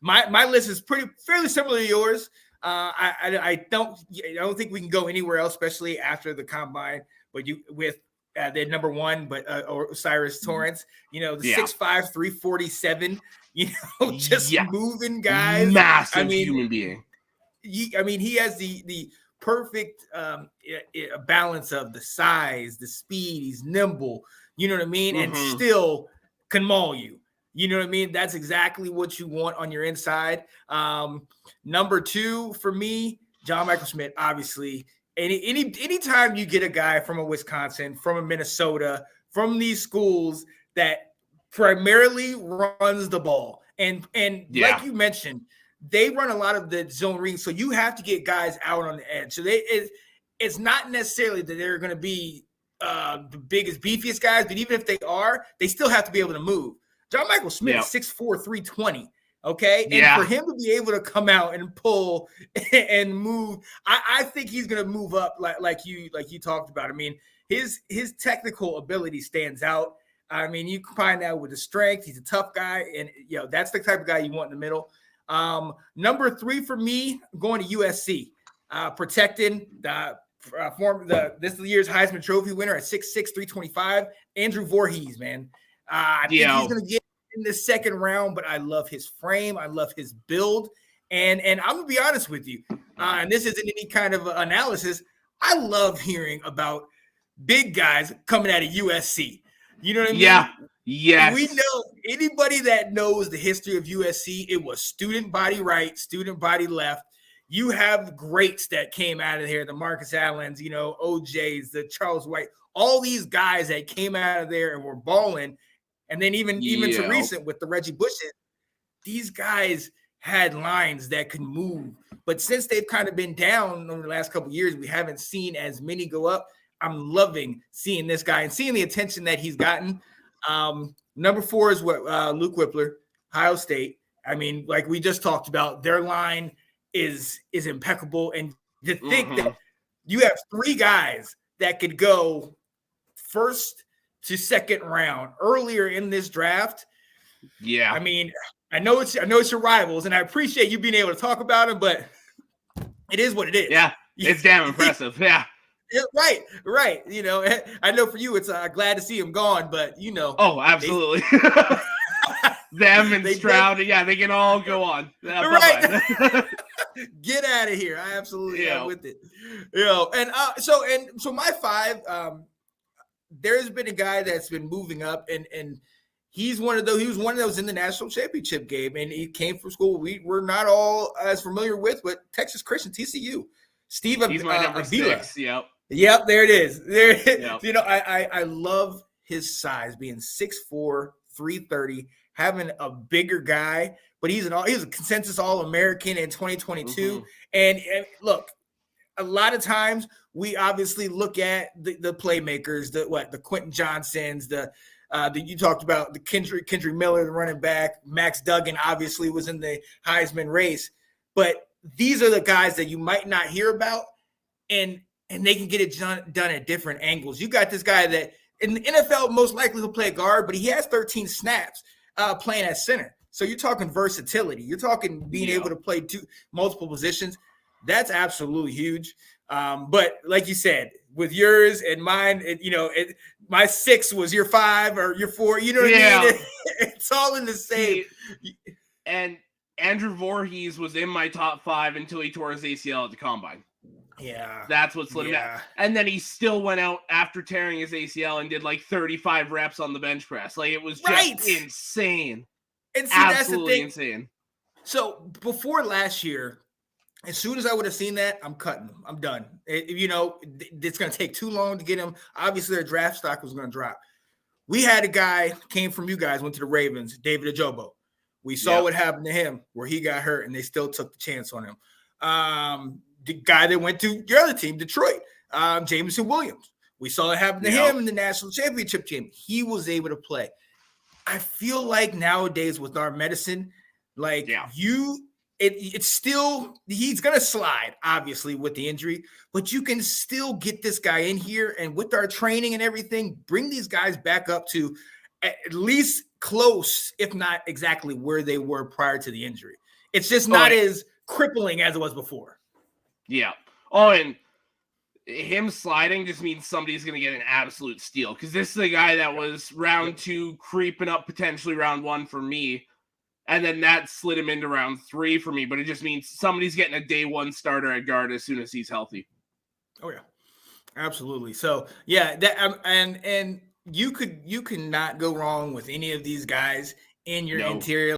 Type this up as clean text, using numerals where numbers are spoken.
my list is fairly similar to yours. I don't think we can go anywhere else, especially after the combine. But with the number one, but Osiris Torrance, the 6'5", 347, just moving guys. Massive human being. He has the perfect balance of the size, the speed. He's nimble, you know what I mean, and still can maul you. You know what I mean? That's exactly what you want on your inside. Number two for me, John Michael Schmidt, obviously. Anytime you get a guy from a Wisconsin, from a Minnesota, from these schools that primarily runs the ball, and like you mentioned, they run a lot of the zone reads, so you have to get guys out on the edge. So it's not necessarily that they're going to be the biggest, beefiest guys, but even if they are, they still have to be able to move. John Michael Smith is 6'4", 320. Okay. And for him to be able to come out and pull and move, I think he's going to move up like you talked about. I mean, his technical ability stands out. I mean, you combine that with the strength. He's a tough guy. And, that's the type of guy you want in the middle. Number three for me, going to USC, protecting this year's Heisman Trophy winner at 6'6", 325, Andrew Voorhees, man. I think he's going to get in the second round, but I love his frame. I love his build. And I'm going to be honest with you, and this isn't any kind of analysis. I love hearing about big guys coming out of USC. You know what I mean? Yeah. Yes. We know anybody that knows the history of USC, it was student body right, student body left. You have greats that came out of here, the Marcus Allens, OJs, the Charles White, all these guys that came out of there and were balling. And then even to recent with the Reggie Bushes, these guys had lines that could move. But since they've kind of been down over the last couple of years, we haven't seen as many go up. I'm loving seeing this guy and seeing the attention that he's gotten. Number four is what Luke Whippler, Ohio State. I mean, like we just talked about, their line is impeccable. And to think that you have three guys that could go first to second round earlier in this draft. Yeah. I mean, I know it's your rivals, and I appreciate you being able to talk about them, but it is what it is. Yeah. It's damn impressive. Yeah. Right. I know for you, it's glad to see him gone, but Oh, absolutely. Them and Stroud, they can all go on. Right. Get out of here. I absolutely am with it. And so my five, there's been a guy that's been moving up, and he's one of those. He was one of those in the national championship game, and he came from school we're not all as familiar with, but Texas Christian, TCU. Steve, he's my number Avila. 6. Yep. Yep, there it is. Yep. I love his size, being 6'4", 330, having a bigger guy, but he's a consensus All-American in 2022. And look, a lot of times we obviously look at the playmakers, the Quentin Johnsons, you talked about the Kendrick Miller, the running back, Max Duggan obviously was in the Heisman race, but these are the guys that you might not hear about, and they can get it done at different angles. You got this guy that in the NFL most likely will play guard, but he has 13 snaps playing at center. So you're talking versatility. You're talking being able to play multiple positions. That's absolutely huge. But like you said, with yours and mine, my 6 was your 5 or your 4. You know what I mean? It's all in the same. And Andrew Voorhees was in my top 5 until he tore his ACL at the combine. Yeah. That's what slid him out. And then he still went out after tearing his ACL and did like 35 reps on the bench press. Like, it was just insane. And see, absolutely that's the thing. Insane. So before last year, as soon as I would have seen that, I'm cutting him. I'm done. It's going to take too long to get him. Obviously, their draft stock was going to drop. We had a guy, came from you guys, went to the Ravens, David Ajobo. We saw what happened to him, where he got hurt, and they still took the chance on him. The guy that went to your other team, Detroit, Jameson Williams. We saw it happen to him in the national championship game. He was able to play. I feel like nowadays with our medicine, it's still, he's going to slide, obviously, with the injury, but you can still get this guy in here, and with our training and everything, bring these guys back up to at least close, if not exactly where they were prior to the injury. It's just not as crippling as it was before. Yeah. Oh, and him sliding just means somebody's going to get an absolute steal, because this is the guy that was round 2 creeping up potentially round 1 for me, and then that slid him into round 3 for me, but it just means somebody's getting a day 1 starter at guard as soon as he's healthy. Oh yeah, absolutely. So yeah, that and you could not go wrong with any of these guys in your interior